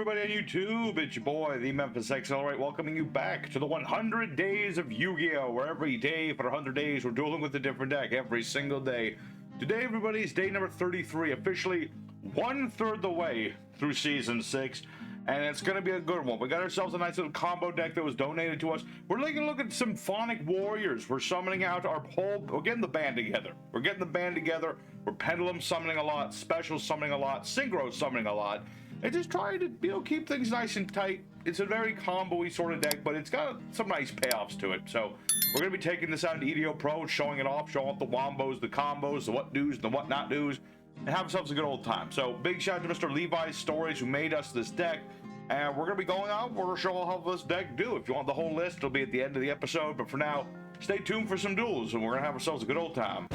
everybody on YouTube? It's your boy, the Memphis Accelerate, welcoming you back to the 100 Days of Yu-Gi-Oh! Where every day for 100 days we're dueling with a different deck every single day. Today, everybody, is day number 33, officially 1/3 the way through Season 6, and it's going to be a good one. We got ourselves a nice little combo deck that was donated to us. We're taking a look at Symphonic Warriors. We're summoning out our whole... We're getting the band together. We're Pendulum summoning a lot, Special summoning a lot, Synchro summoning a lot. And just trying to, keep things nice and tight. It's a very combo-y sort of deck, but it's got some nice payoffs to it. So we're going to be taking this out into EDO Pro, showing it off, showing off the wombos, the combos, the what do's, the what not do's, and have ourselves a good old time. So big shout out to Mr. Levi's Stories who made us this deck. And we're going to be going out, we're going to show how this deck do. If you want the whole list, it'll be at the end of the episode. But for now, stay tuned for some duels, and we're going to have ourselves a good old time.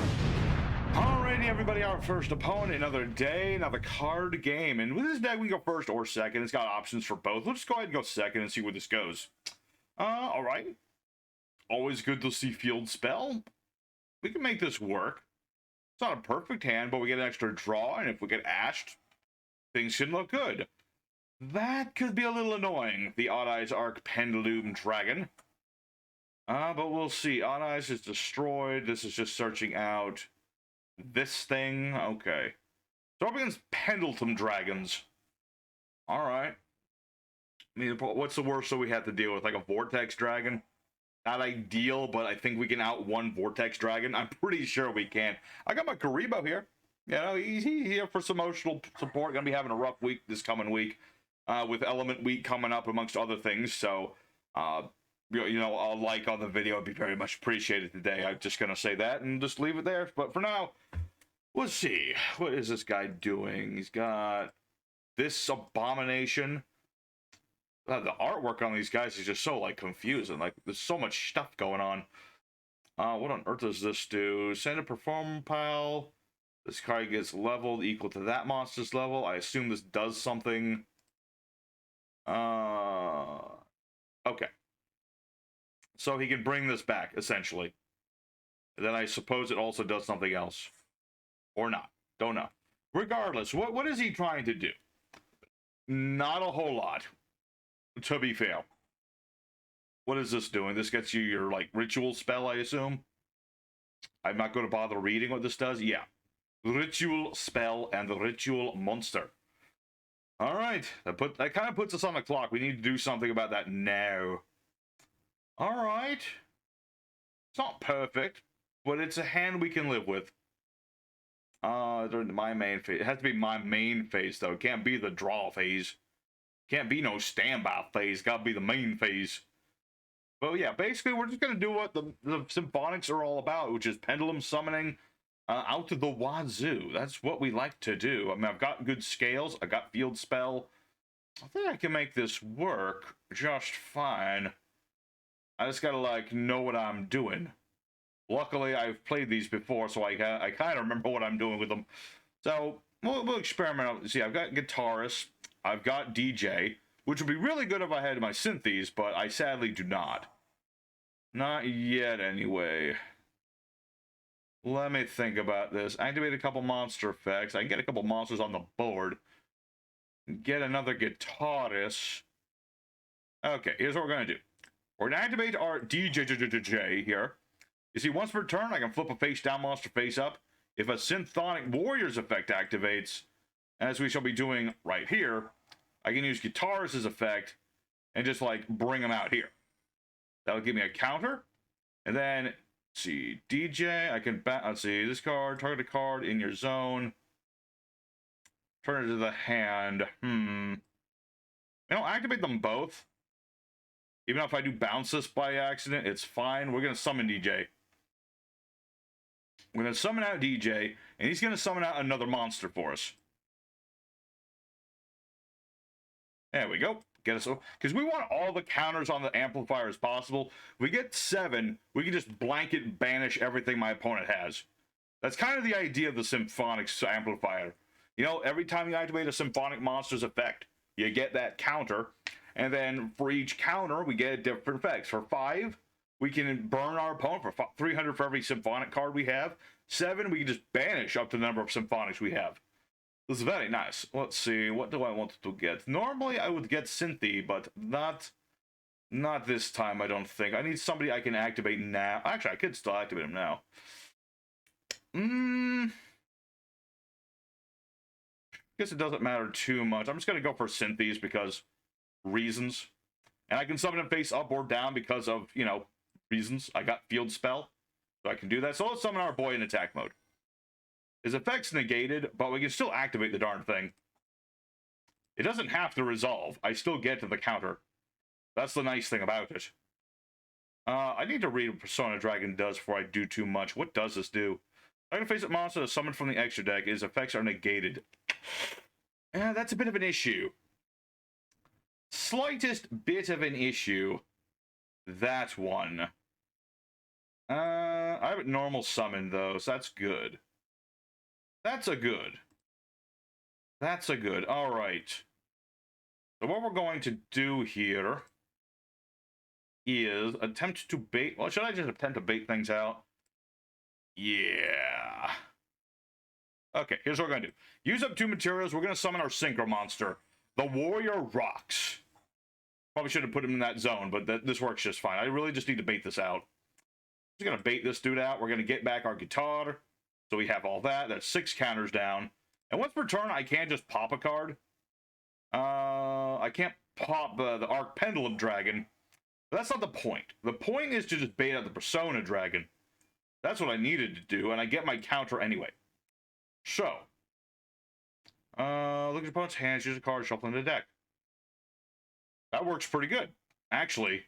Alrighty, everybody, our first opponent, another day, another card game. And with this deck, we can go first or second. It's got options for both. Let's go ahead and go second and see where this goes. Alright. Always good to see Field Spell. We can make this work. It's not a perfect hand, but we get an extra draw, and if we get ashed, things should look good. That could be a little annoying, the Odd Eyes Arc Pendulum Dragon. But we'll see. Odd Eyes is destroyed. This is just searching out this thing. Okay. So up against Pendulum Dragons. Alright. I mean, what's the worst that we have to deal with? Like a Vortex Dragon? Not ideal, but I think we can out one Vortex Dragon. I'm pretty sure we can. I got my Karibo here. You know, he's here for some emotional support. Gonna be having a rough week this coming week. With Element Week coming up amongst other things. So, you know, a like on the video would be very much appreciated today. I'm just gonna say that and just leave it there. But for now, let's see. What is this guy doing? He's got this abomination. The artwork on these guys is just so, like, confusing. Like, there's so much stuff going on. What on earth does this do? Send a perform pile. This card gets leveled equal to that monster's level. I assume this does something. Okay. So he can bring this back, essentially. And then I suppose it also does something else. Or not. Don't know. Regardless, what is he trying to do? Not a whole lot, to be fair. What is this doing? This gets you your, like, ritual spell, I assume? I'm not going to bother reading what this does. Yeah. Ritual spell and the ritual monster. Alright. That kind of puts us on the clock. We need to do something about that now. Alright. It's not perfect, but it's a hand we can live with. During my main phase. It has to be my main phase, though. It can't be the draw phase. Can't be no standby phase. Gotta be the main phase. But yeah, basically, we're just gonna do what the Symphonics are all about, which is Pendulum summoning out to the wazoo. That's what we like to do. I mean, I've got good scales. I got Field Spell. I think I can make this work just fine. I just gotta, like, know what I'm doing. Luckily, I've played these before, so I kind of remember what I'm doing with them. So, we'll experiment. See, I've got Guitarist. I've got DJ, which would be really good if I had my Synthes, but I sadly do not. Not yet, anyway. Let me think about this. Activate a couple monster effects. I can get a couple monsters on the board. Get another Guitarist. Okay, here's what we're going to do. We're going to activate our DJ here. You see, once per turn, I can flip a face down monster face up. If a Symphonic Warriors effect activates, as we shall be doing right here, I can use Guitarist's effect and just, like, bring them out here. That'll give me a counter. And then, let's see, DJ, I can, let's see, this card, target a card in your zone. Turn it to the hand. You know, activate them both. Even if I do bounce this by accident, it's fine. We're going to summon DJ. We're going to summon out DJ, and he's going to summon out another monster for us. There we go. Get us, because we want all the counters on the amplifier as possible. If we get 7, we can just blanket banish everything my opponent has. That's kind of the idea of the Symphonic amplifier. You know, every time you activate a Symphonic monster's effect, you get that counter. And then for each counter, we get different effects. For 5, we can burn our opponent. For 300 for every Symphonic card we have. 7, we can just banish up to the number of Symphonics we have. This is very nice. Let's see, what do I want to get? Normally, I would get Synthy, but not this time, I don't think. I need somebody I can activate now. Actually, I could still activate him now. Guess it doesn't matter too much. I'm just going to go for Synthies because reasons. And I can summon him face up or down because of, you know, reasons. I got Field Spell, so I can do that. So let's summon our boy in attack mode. His effect's negated, but we can still activate the darn thing. It doesn't have to resolve. I still get to the counter. That's the nice thing about it. I need to read what Persona Dragon does before I do too much. What does this do? I can face a monster that's summoned from the extra deck. His effects are negated. That's a bit of an issue. Slightest bit of an issue. That one. I have it normal summon, though, so that's good. That's a good. That's a good. All right. So what we're going to do here is attempt to bait. Well, should I just attempt to bait things out? Yeah. Okay, here's what we're going to do. Use up 2 materials. We're going to summon our Synchro monster, the Warrior Rocks. Probably should have put him in that zone, but this works just fine. I really just need to bait this out. I'm just going to bait this dude out. We're going to get back our guitar. So we have all that. That's 6 counters down. And once per turn, I can't just pop a card. I can't pop the Arc Pendulum Dragon. But that's not the point. The point is to just bait out the Persona Dragon. That's what I needed to do, and I get my counter anyway. So, look at your opponent's hand, choose a card, shuffle in the deck. That works pretty good. Actually,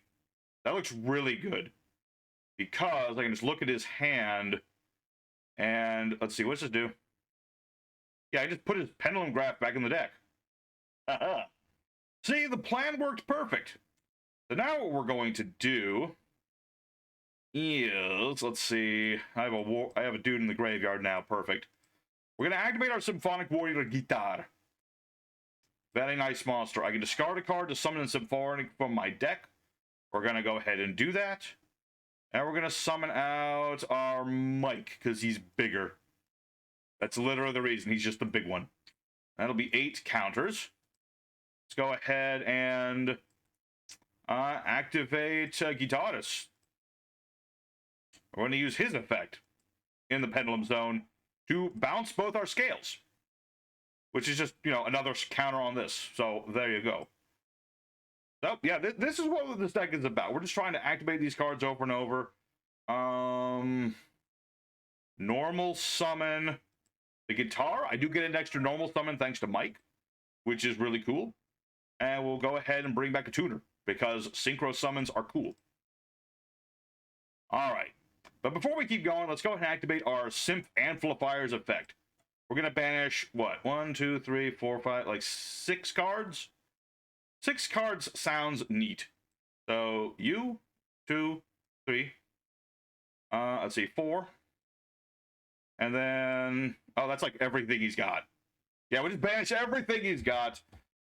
that looks really good. Because I can just look at his hand, and let's see, what's this do? Yeah, I just put his Pendulum Graph back in the deck. See, the plan worked perfect. So now what we're going to do is, let's see, I have a dude in the graveyard now, perfect. We're going to activate our Symphonic Warriors Deck. Very nice monster. I can discard a card to summon a Symphonic from my deck. We're going to go ahead and do that. And we're going to summon out our Mike, because he's bigger. That's literally the reason. He's just the big one. That'll be 8 counters. Let's go ahead and activate Guitarist. We're going to use his effect in the Pendulum Zone to bounce both our scales. Which is just, you know, another counter on this. So, there you go. So, yeah, this is what this deck is about. We're just trying to activate these cards over and over. Normal summon the guitar. I do get an extra normal summon thanks to Mike, which is really cool. And we'll go ahead and bring back a tuner, because synchro summons are cool. Alright. But before we keep going, let's go ahead and activate our Symph Amplifiers effect. We're going to banish, what, 1, 2, 3, 4, 5, like 6 cards? 6 cards sounds neat. So, 2, 3, let's see, 4. And then, oh, that's like everything he's got. Yeah, we just banish everything he's got.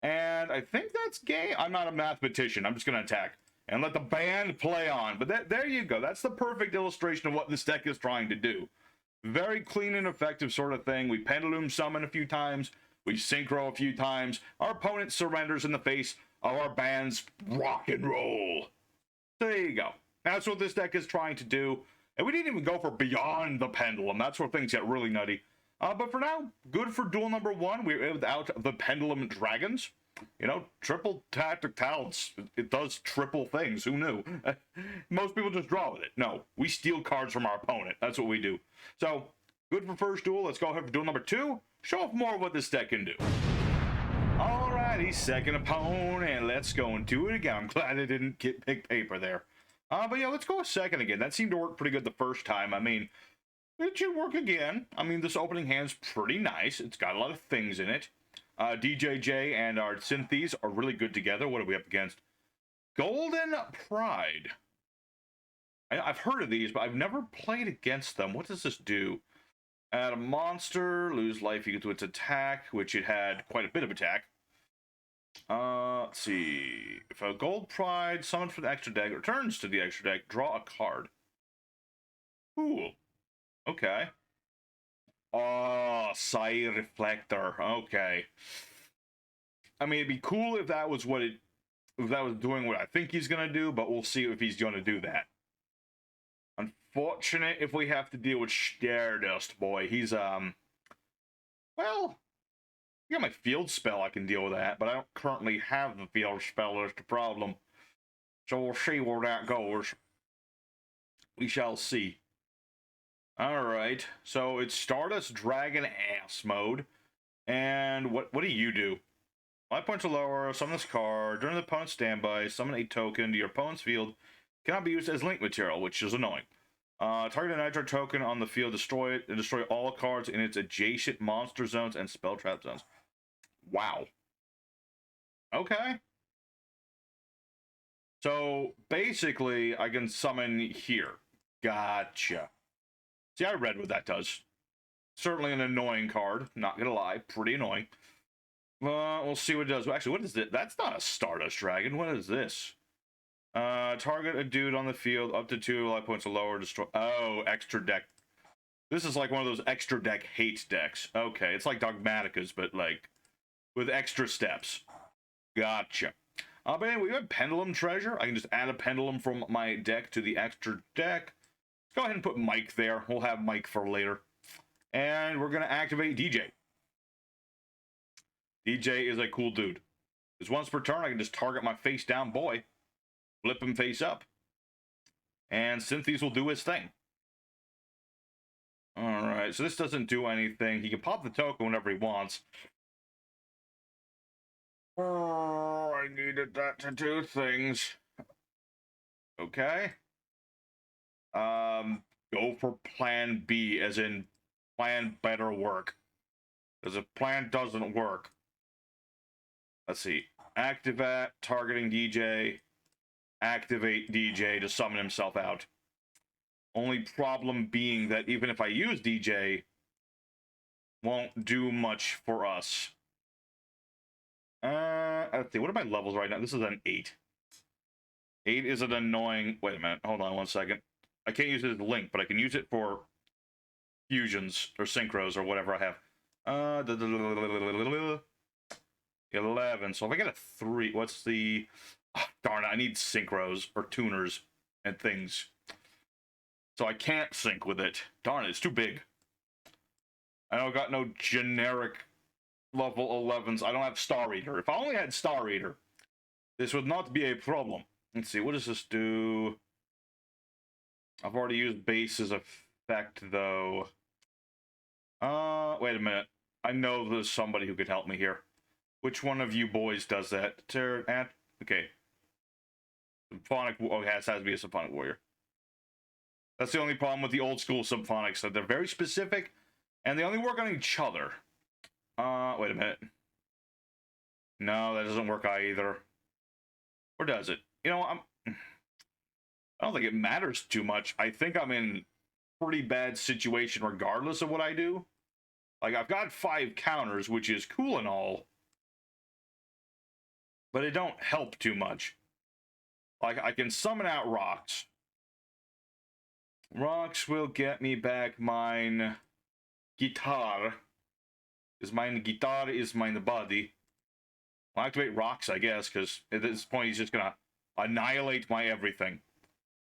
And I think that's game. I'm not a mathematician. I'm just going to attack. And let the band play on. But there you go. That's the perfect illustration of what this deck is trying to do. Very clean and effective sort of thing. We Pendulum summon a few times. We Synchro a few times. Our opponent surrenders in the face of our band's rock and roll. There you go. That's what this deck is trying to do. And we didn't even go for beyond the Pendulum. That's where things get really nutty. But for now, good for duel number 1. We're without the Pendulum Dragons. You know, triple tactic talents. It does triple things. Who knew? Most people just draw with it. No, we steal cards from our opponent. That's what we do. So, good for first duel. Let's go ahead for duel number 2. Show off more of what this deck can do. Alrighty, second opponent. Let's go and do it again. I'm glad I didn't pick paper there. But yeah, let's go a second again. That seemed to work pretty good the first time. I mean, it should work again. I mean, this opening hand's pretty nice. It's got a lot of things in it. DJJ and our Synthies are really good together. What are we up against? Golden Pride. I've heard of these, but I've never played against them. What does this do? Add a monster, lose life equal to its attack, which it had quite a bit of attack. Let's see. If a Gold Pride summoned from the extra deck returns to the extra deck, draw a card. Cool. Okay. Oh, Psi Reflector. Okay. I mean, it'd be cool if that was if that was doing what I think he's gonna do, but we'll see if he's gonna do that. Unfortunate if we have to deal with Stardust, boy. He's, well, I got my field spell, I can deal with that, but I don't currently have the field spell, that's the problem. So we'll see where that goes. We shall see. Alright, so it's Stardust Dragon Ass mode. And what do you do? 5 points or lower, summon this card. During the opponent's standby, summon a token to your opponent's field. Cannot be used as link material, which is annoying. Target a Nitro token on the field, destroy it, and destroy all cards in its adjacent monster zones and spell trap zones. Wow. Okay. So, basically, I can summon here. Gotcha. See, I read what that does. Certainly an annoying card, not gonna lie. Pretty annoying. We'll see what it does. Actually, what is it? That's not a Stardust Dragon. What is this? Target a dude on the field, up to 2 life points or lower, destroy... Oh, extra deck. This is like one of those extra deck hate decks. Okay, it's like Dogmatica's, but like, with extra steps. Gotcha. But anyway, we have Pendulum Treasure. I can just add a Pendulum from my deck to the extra deck. Let's go ahead and put Mike there. We'll have Mike for later. And we're going to activate DJ. DJ is a cool dude. Because once per turn, I can just target my face down boy. Flip him face up. And Synthes will do his thing. Alright, so this doesn't do anything. He can pop the token whenever he wants. Oh, I needed that to do things. Okay. Go for plan B, as in plan better work. Because if plan doesn't work. Let's see. Activate targeting DJ. Activate DJ to summon himself out. Only problem being that even if I use DJ, won't do much for us. Let's see, what are my levels right now? This is an 8. 8 is an annoying... Wait a minute, hold on one second. I can't use it as a link, but I can use it for fusions or synchros or whatever I have. 11. So if I get a 3, what's the... Oh, darn it, I need synchros or tuners and things. So I can't sync with it. Darn it, it's too big. I don't got no generic level 11s. I don't have Star Eater. If I only had Star Eater, this would not be a problem. Let's see, what does this do? I've already used base's effect, though. Wait a minute. I know there's somebody who could help me here. Which one of you boys does that? Okay. Symphonic... Oh, it has to be a Symphonic Warrior. That's the only problem with the old school Symphonics, that they're very specific, and they only work on each other. Wait a minute. No, that doesn't work either. Or does it? You know, I don't think it matters too much. I think I'm in pretty bad situation regardless of what I do. Like, I've got 5 counters, which is cool and all, but it don't help too much. Like, I can summon out rocks. Rocks will get me back mine guitar. Because mine guitar is mine body. I'll activate rocks, I guess, because at this point he's just gonna annihilate my everything.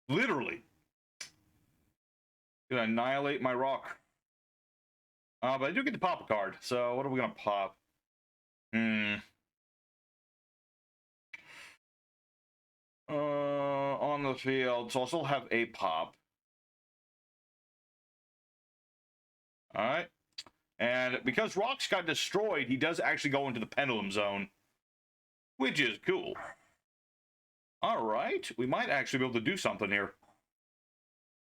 Literally. Gonna annihilate my rock. But I do get to pop a card, so what are we gonna pop? On the field, so I'll still have a pop. Alright. And because rocks got destroyed, he does actually go into the Pendulum zone, which is cool. Alright, we might actually be able to do something here.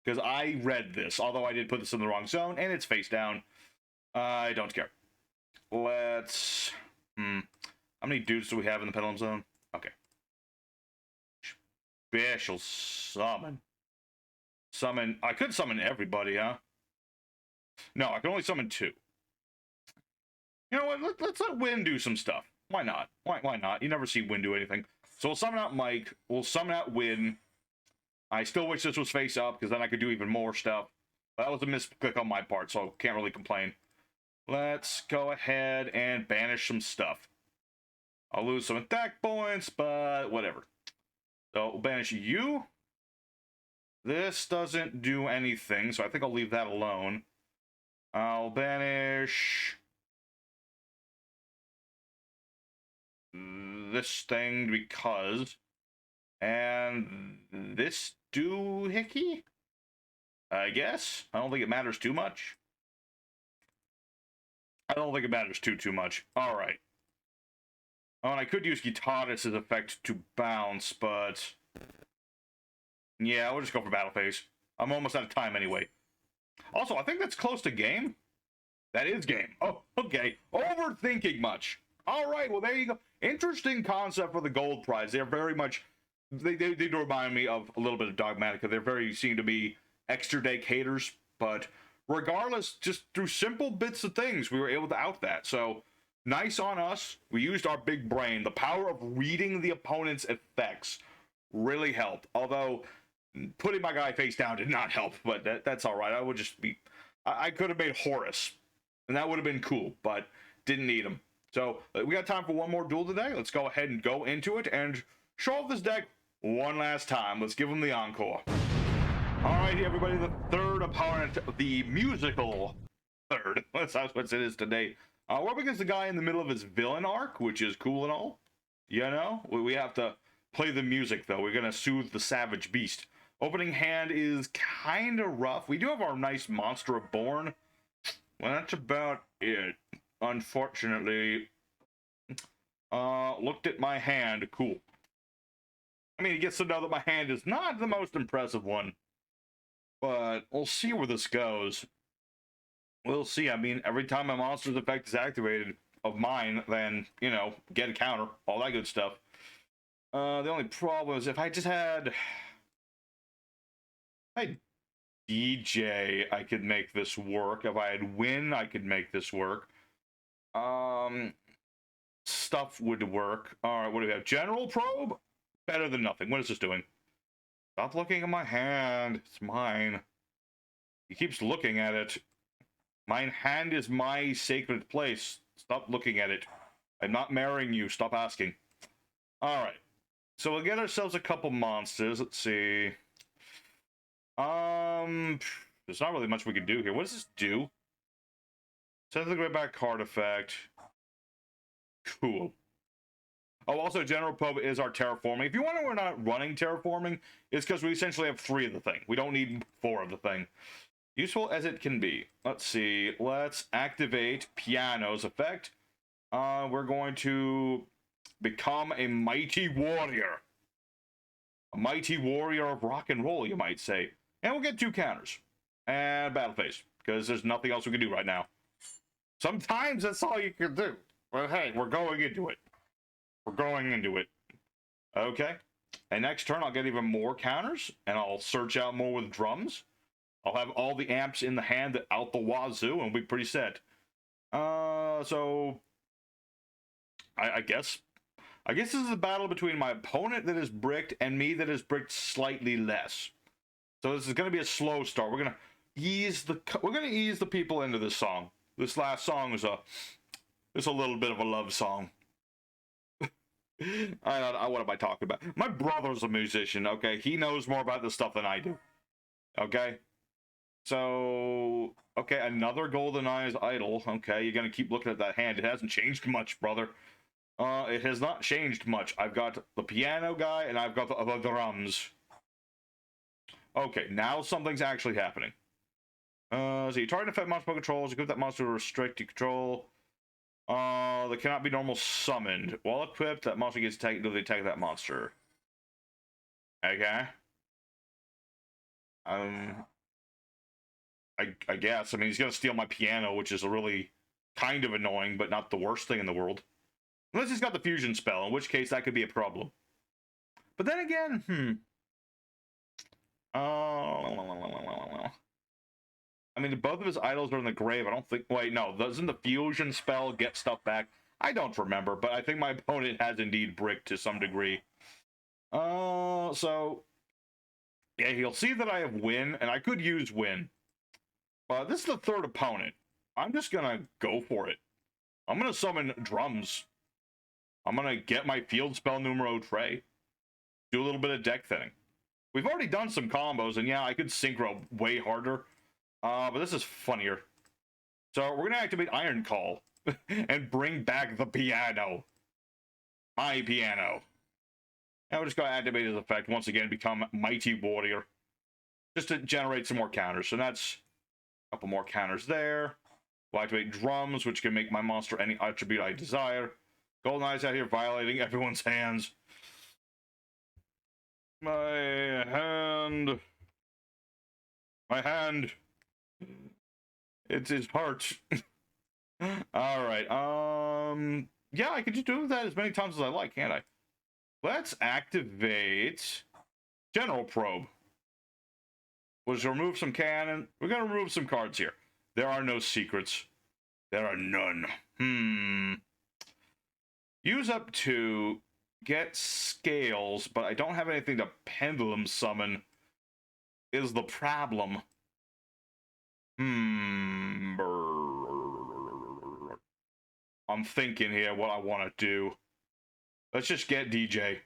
Because I read this, although I did put this in the wrong zone, and it's face down. I don't care. Let's... How many dudes do we have in the Pendulum zone? Okay. Special summon. Summon... I could summon everybody, huh? No, I can only summon 2. You know what? Let's let Win do some stuff. Why not? Why not? You never see Win do anything. So we'll summon out Mike. We'll summon out Win. I still wish this was face up, because then I could do even more stuff. But that was a misclick on my part, so can't really complain. let's go ahead and banish some stuff. I'll lose some attack points, but whatever. So we'll banish you. This doesn't do anything, so I think I'll leave that alone. I'll banish this thing because... And this doohickey? I guess. I don't think it matters too much. I don't think it matters too much. Alright. Oh, and I could use Guitarist's effect to bounce, but... Yeah, we'll just go for battle phase. I'm almost out of time anyway. Also, I think that's close to game. That is game. Oh, okay. Overthinking much. Alright, well there you go. Interesting concept for the gold prize. They're very much... They do remind me of a little bit of Dogmatica. They're very seem to be extra deck haters, but regardless, just through simple bits of things, we were able to out that. So nice on us. We used our big brain. The power of reading the opponent's effects really helped. Although putting my guy face down did not help, but that's all right. I would just be... I could have made Horus, and that would have been cool, but didn't need him. So we got time for one more duel today. Let's go ahead and go into it and show off this deck one last time. Let's give them the encore. Alrighty, everybody, the third opponent, the musical third. That's what it is today. We're up against the guy in the middle of his villain arc, which is cool and all. You know, we have to play the music, though. We're going to soothe the savage beast. Opening hand is kind of rough. We do have our nice Monster of Born. Well, that's about it. Unfortunately, looked at my hand. Cool. I mean, he gets to know that my hand is not the most impressive one. But we'll see where this goes. We'll see. I mean, every time a monster's effect is activated of mine, then, you know, get a counter. All that good stuff. The only problem is if I just had... DJ, I could make this work. If I had Win, I could make this work. Stuff would work. Alright, what do we have? General Probe? Better than nothing. What is this doing? Stop looking at my hand. It's mine. He keeps looking at it. My hand is my sacred place. Stop looking at it. I'm not marrying you. Stop asking. Alright. So we'll get ourselves a couple monsters. Let's see. There's not really much we can do here. What does this do? Send the Great Back card effect. Cool. Oh, also, General Probe is our terraforming. If you wonder we're not running terraforming, it's because we essentially have 3 of the thing. We don't need 4 of the thing. Useful as it can be. Let's see. Let's activate Piano's effect. We're going to become a mighty warrior. A mighty warrior of rock and roll, you might say. And we'll get 2 counters. And battle phase. Because there's nothing else we can do right now. Sometimes that's all you can do. But hey, we're going into it. We're going into it. Okay. And next turn, I'll get even more counters. And I'll search out more with drums. I'll have all the amps in the hand out the wazoo. And we'll be pretty set. So... I guess this is a battle between my opponent that is bricked and me that is bricked slightly less. So this is going to be a slow start. We're going to ease the people into this song. This last song is a little bit of a love song. What am I talking about? My brother's a musician, okay? He knows more about this stuff than I do. Okay? So, okay, another Golden Eyes idol. Okay, you're going to keep looking at that hand. It hasn't changed much, brother. It has not changed much. I've got the piano guy, and I've got the drums. Okay, now something's actually happening. So you target effect monster controls, you give that monster to restrict your control. They cannot be normal summoned. While equipped, that monster gets attacked until they attack that monster. Okay. I guess. I mean, he's gonna steal my piano, which is a really kind of annoying, but not the worst thing in the world. Unless he's got the fusion spell, in which case that could be a problem. But then again, I mean, both of his idols are in the grave. I don't think... Wait, no. Doesn't the fusion spell get stuff back? I don't remember, but I think my opponent has indeed bricked to some degree. So... Yeah, he'll see that I have Win, and I could use Win. This is the third opponent. I'm just gonna go for it. I'm gonna summon drums. I'm gonna get my field spell numero tre. Do a little bit of deck thinning. We've already done some combos, and yeah, I could synchro way harder. But this is funnier. So we're gonna activate Iron Call and bring back the piano. My piano. And we're just gonna activate his effect once again, become Mighty Warrior. Just to generate some more counters. So that's a couple more counters there. We'll activate drums, which can make my monster any attribute I desire. Golden Eye's out here violating everyone's hands. My hand. It's his heart. Alright, yeah, I can just do that as many times as I like, can't I? Let's activate General Probe. We'll just remove some cannon. We're gonna remove some cards here. There are no secrets. There are none. Use up to get scales, but I don't have anything to Pendulum summon. Is the problem. I'm thinking here what I want to do. Let's just get DJ.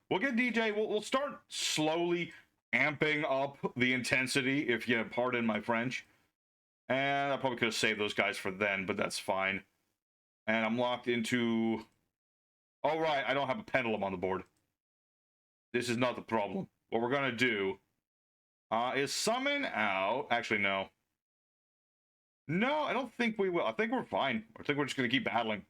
We'll get DJ. We'll start slowly amping up the intensity, if you pardon my French. And I probably could have saved those guys for then, but that's fine. And I'm locked into... Oh, right, I don't have a Pendulum on the board. This is not the problem. What we're going to do is summon out... Actually, no. No, I don't think we will. I think we're fine. I think we're just going to keep battling.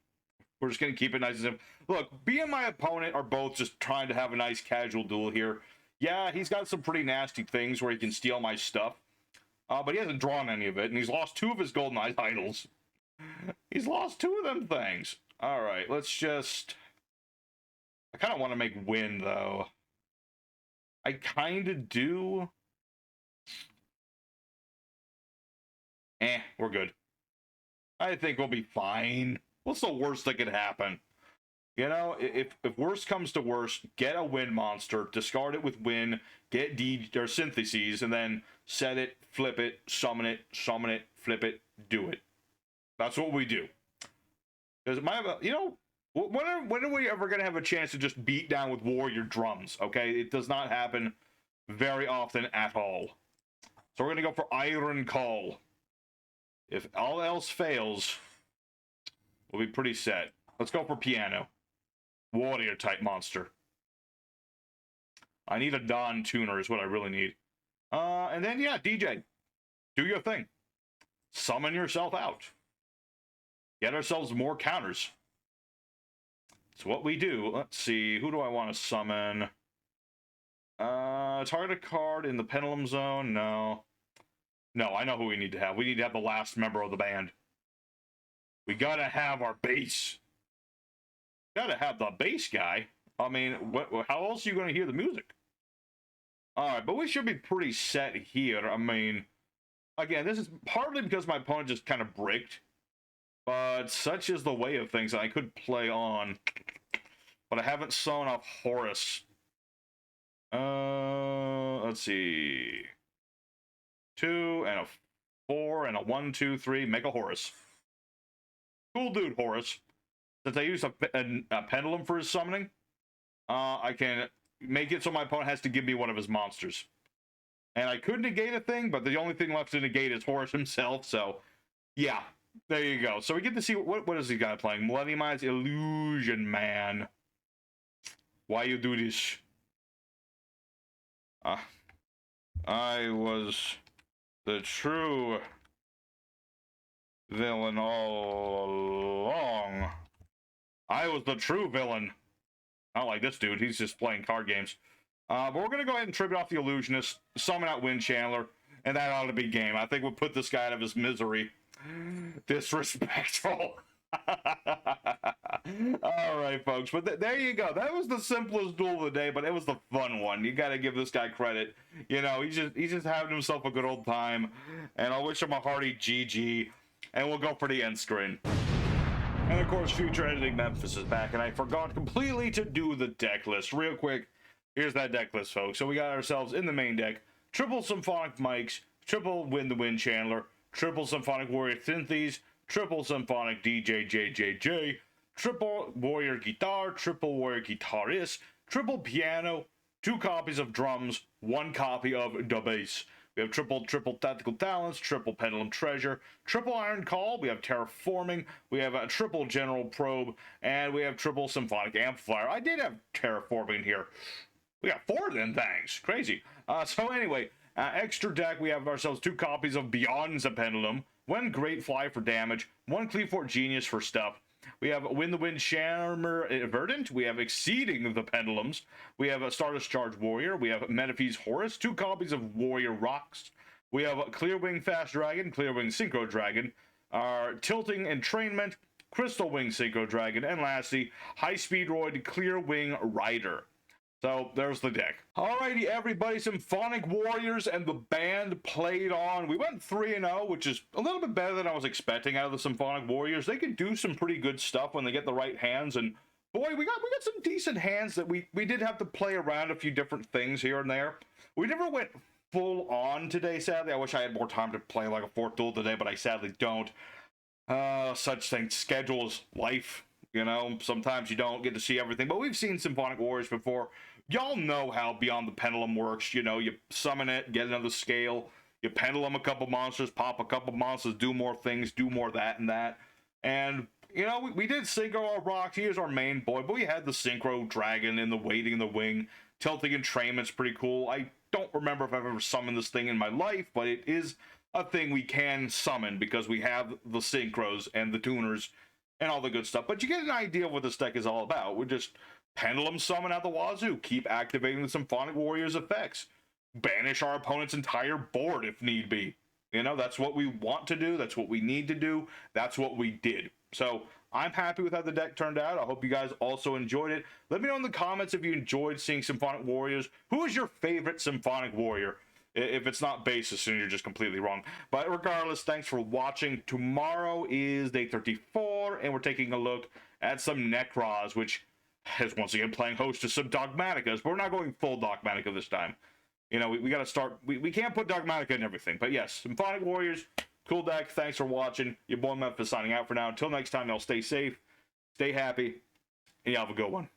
We're just going to keep it nice and simple. Look, me and my opponent are both just trying to have a nice casual duel here. Yeah, he's got some pretty nasty things where he can steal my stuff. But he hasn't drawn any of it, and he's lost 2 of his Golden Eye idols. He's lost 2 of them things. Alright, let's just... I kind of want to make win, though. I kind of do. We're good. I think we'll be fine. What's the worst that could happen? You know, if worst comes to worst, get a win monster, discard it with win, get or syntheses, and then set it, flip it, summon it, flip it, do it. That's what we do. Because you know, when are we ever going to have a chance to just beat down with warrior drums? Okay, it does not happen very often at all. So we're going to go for Iron Call. If all else fails, we'll be pretty set. Let's go for piano. Warrior type monster. I need a Dawn tuner is what I really need. And then yeah, DJ. Do your thing. Summon yourself out. Get ourselves more counters. It's what we do. Let's see. Who do I want to summon? Target a card in the Pendulum zone. No. No, I know who we need to have. We need to have the last member of the band. We gotta have our bass. Gotta have the bass guy. I mean, how else are you gonna hear the music? Alright, but we should be pretty set here. I mean, again, this is partly because my opponent just kind of bricked. But such is the way of things. I could play on. But I haven't sewn off Horus. Let's see. 2 and a 4 and a 1, 2, 3. Make a Horus. Cool dude, Horus. Since I used a Pendulum for his summoning, I can make it so my opponent has to give me one of his monsters. And I could negate a thing, but the only thing left to negate is Horus himself, so yeah, there you go. So we get to see what is he guy playing? Millenniumized Illusion Man. Why you do this? I was the true villain all along. I was the true villain. Not like this dude. He's just playing card games. But we're going to go ahead and tribute off the Illusionist, summon out Wind Chandler, and that ought to be game. I think we'll put this guy out of his misery. Disrespectful. Alright, folks. But there you go. That was the simplest duel of the day, but it was the fun one. You got to give this guy credit. You know, he's just having himself a good old time. And I wish him a hearty GG. And we'll go for the end screen. And of course, Future Editing Memphis is back, and I forgot completely to do the deck list. Real quick, here's that deck list, folks. So we got ourselves in the main deck, triple Symphonic Mics, triple Win the Wind Chandler, triple Symphonic Warrior Synthes, triple Symphonic DJJJJ, triple Warrior Guitar, triple Warrior Guitarist, triple Piano, 2 copies of Drums, 1 copy of the Bass. We have triple Tactical Talents, triple Pendulum Treasure, triple Iron Call, we have Terraforming, we have a triple General Probe, and we have triple Symphonic Amplifier. I did have Terraforming here. We got 4 of them things. Crazy. So anyway, extra deck, we have ourselves 2 copies of Beyond the Pendulum, 1 Great Fly for damage, 1 Cleafort Genius for stuff. We have Win the Wind Shammer Verdant. We have Exceeding the Pendulums. We have a Stardust Charge Warrior. We have Metaphys Horus. 2 copies of Warrior Rocks. We have Clearwing Fast Dragon, Clearwing Synchro Dragon, our Tilting Entrainment, Crystal Wing Synchro Dragon, and lastly, High Speed Roid Clearwing Rider. So there's the deck. Alrighty, everybody, Symphonic Warriors and the band played on. We went 3-0, which is a little bit better than I was expecting out of the Symphonic Warriors. They can do some pretty good stuff when they get the right hands, and boy, we got some decent hands that we did have to play around a few different things here and there. We never went full on today, sadly. I wish I had more time to play like a 4th duel today, but I sadly don't. Such things, schedules, life. You know, sometimes you don't get to see everything, but we've seen Symphonic Warriors before. Y'all know how Beyond the Pendulum works. You know, you summon it, get another scale, you pendulum a couple monsters, pop a couple monsters, do more things, do more that and that. And, you know, we did synchro our rocks. He is our main boy, but we had the Synchro Dragon in the Waiting in the Wing. Tilting Entrainment's pretty cool. I don't remember if I've ever summoned this thing in my life, but it is a thing we can summon because we have the Synchros and the Tuners and all the good stuff. But you get an idea of what this deck is all about. We're just Pendulum summon out the wazoo, keep activating the Symphonic Warriors effects, banish our opponent's entire board if need be. You know, that's what we want to do, that's what we need to do, that's what we did. So I'm happy with how the deck turned out. I hope you guys also enjoyed it. Let me know in the comments if you enjoyed seeing Symphonic Warriors. Who is your favorite Symphonic Warrior? If it's not basis, then you're just completely wrong. But regardless, thanks for watching. Tomorrow is day 34, and we're taking a look at some Necros, which is once again playing host to some Dogmaticas, but we're not going full Dogmatica this time. You know, we got to start, we can't put Dogmatica in everything. But yes, Symphonic Warriors, cool deck. Thanks for watching. Your boy Memphis signing out for now. Until next time, y'all stay safe, stay happy, and y'all have a good one.